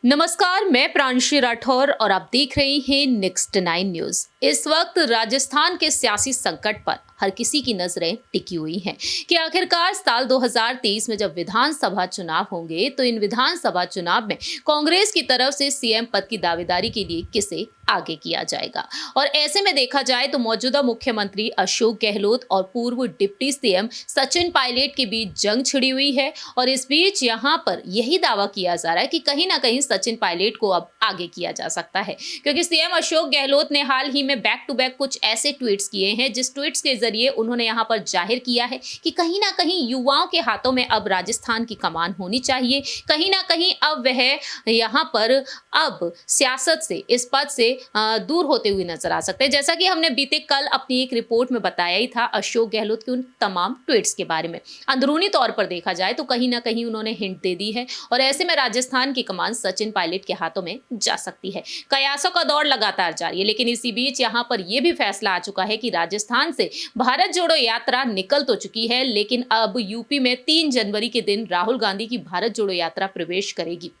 नमस्कार, मैं प्रांशी राठौर और आप देख रहे हैं नेक्स्ट 9 न्यूज। इस वक्त राजस्थान के सियासी संकट पर हर किसी की नजरें टिकी हुई हैं कि आखिरकार साल 2023 में जब विधानसभा चुनाव होंगे तो इन विधानसभा चुनाव में कांग्रेस की तरफ से सीएम पद की दावेदारी के लिए किसे आगे किया जाएगा। और ऐसे में देखा जाए तो मौजूदा मुख्यमंत्री अशोक गहलोत और पूर्व डिप्टी सीएम सचिन पायलट के बीच जंग छिड़ी हुई है। और इस बीच यहाँ पर यही दावा किया जा रहा है कि कहीं ना कहीं सचिन पायलट को अब आगे किया जा सकता है, क्योंकि सीएम अशोक गहलोत ने हाल ही में बैक टू बैक कुछ ऐसे ट्वीट्स किए हैं जिस ट्वीट्स के जरिए उन्होंने यहाँ पर जाहिर किया है कि कहीं ना कहीं युवाओं के हाथों में अब राजस्थान की कमान होनी चाहिए। कहीं ना कहीं अब वह यहाँ पर अब सियासत से, इस पद से दूर होते हुए नजर आ सकते हैं। जैसा कि हमने बीते कल अपनी एक रिपोर्ट में बताया ही था अशोक गहलोत के उन तमाम ट्वीट्स के बारे में। अंदरूनी तौर पर देखा जाए तो कहीं ना कहीं उन्होंने हिंट दे दी है और ऐसे में राजस्थान की कमान सचिन पायलट के हाथों में जा सकती है। कयासों का दौर लगातार जारी है, लेकिन इसी बीच यहाँ पर यह भी फैसला आ चुका है कि राजस्थान से भारत जोड़ो यात्रा निकल तो चुकी है, लेकिन अब यूपी में 3 जनवरी के दिन राहुल गांधी की भारत जोड़ो यात्रा प्रवेश करेगी।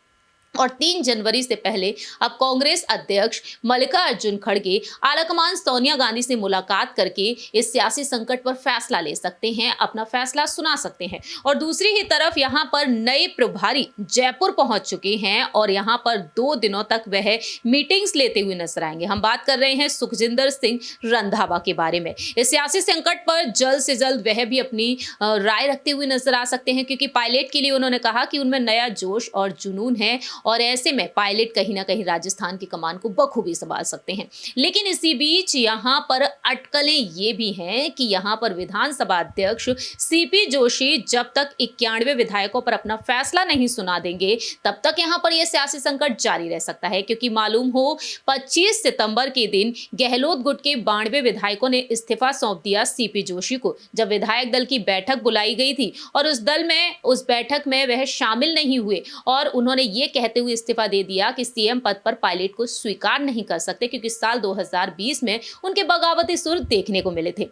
और 3 जनवरी से पहले अब कांग्रेस अध्यक्ष मल्लिकार्जुन खड़गे आलाकमान सोनिया गांधी से मुलाकात करके इस सियासी संकट पर फैसला ले सकते हैं, अपना फैसला सुना सकते हैं। और दूसरी ही तरफ यहां पर नए प्रभारी जयपुर पहुंच चुके हैं और यहां पर 2 दिनों तक वह मीटिंग्स लेते हुए नजर आएंगे। हम बात कर रहे हैं सुखजिंदर सिंह रंधावा के बारे में। इस सियासी संकट पर जल्द से जल्द वह भी अपनी राय रखते हुए नजर आ सकते हैं, क्योंकि पायलट के लिए उन्होंने कहा कि उनमें नया जोश और जुनून है और ऐसे में पायलट कहीं ना कहीं राजस्थान की कमान को बखूबी संभाल सकते हैं। लेकिन इसी बीच यहां पर अटकलें ये भी हैं कि यहां पर विधानसभा अध्यक्ष सीपी जोशी जब तक 91 विधायकों पर अपना फैसला नहीं सुना देंगे तब तक यहां पर यह सियासी संकट जारी रह सकता है, क्योंकि मालूम हो 25 सितंबर के दिन गहलोत गुट के 92 विधायकों ने इस्तीफा सौंप दिया सीपी जोशी को, जब विधायक दल की बैठक बुलाई गई थी और उस बैठक में वह शामिल नहीं हुए और उन्होंने ये कहते हुए इस्तीफा दे दिया कि सीएम पद पर पायलट को स्वीकार नहीं कर सकते, क्योंकि साल 2020 में उनके बगावती सुर देखने को मिले थे।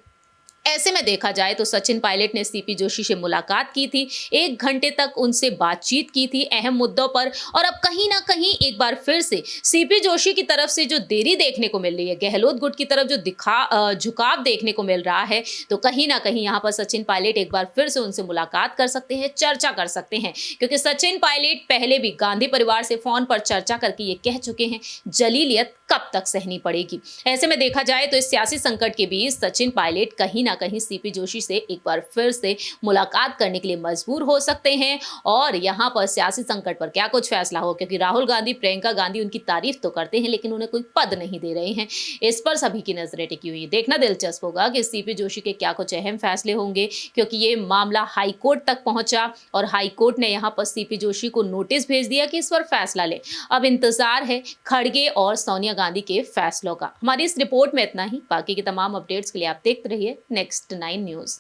ऐसे में देखा जाए तो सचिन पायलट ने सीपी जोशी से मुलाकात की थी, 1 घंटे तक उनसे बातचीत की थी अहम मुद्दों पर। और अब कहीं ना कहीं एक बार फिर से सीपी जोशी की तरफ से जो देरी देखने को मिल रही है, गहलोत गुट की तरफ जो झुकाव देखने को मिल रहा है, तो कहीं ना कहीं यहाँ पर सचिन पायलट एक बार फिर से उनसे मुलाकात कर सकते हैं, चर्चा कर सकते हैं। क्योंकि सचिन पायलट पहले भी गांधी परिवार से फोन पर चर्चा करके ये कह चुके हैं जलीलियत कब तक सहनी पड़ेगी। ऐसे में देखा जाए तो इस सियासी संकट के बीच सचिन पायलट कहीं ना कहीं सीपी जोशी से एक बार फिर से मुलाकात करने के लिए मजबूर हो सकते हैं। और यहाँ पर सियासी संकट पर क्या कुछ फैसला हो, क्योंकि राहुल गांधी, प्रियंका गांधी उनकी तारीफ तो करते हैं लेकिन उन्हें कोई पद नहीं दे रहे हैं। इस पर सभी की नजरें टिकी हुई है। देखना दिलचस्प होगा कि सीपी जोशी के क्या कुछ अहम फैसले होंगे, क्योंकि ये मामला हाईकोर्ट तक पहुंचा और हाईकोर्ट ने यहाँ पर सीपी जोशी को नोटिस भेज दिया कि इस पर फैसला ले। अब इंतजार है खड़गे और सोनिया गांधी के फैसलों का। हमारी इस रिपोर्ट में इतना ही। बाकी की तमाम अपडेट्स के लिए आप देखते रहिए नेक्स्ट 9 न्यूज।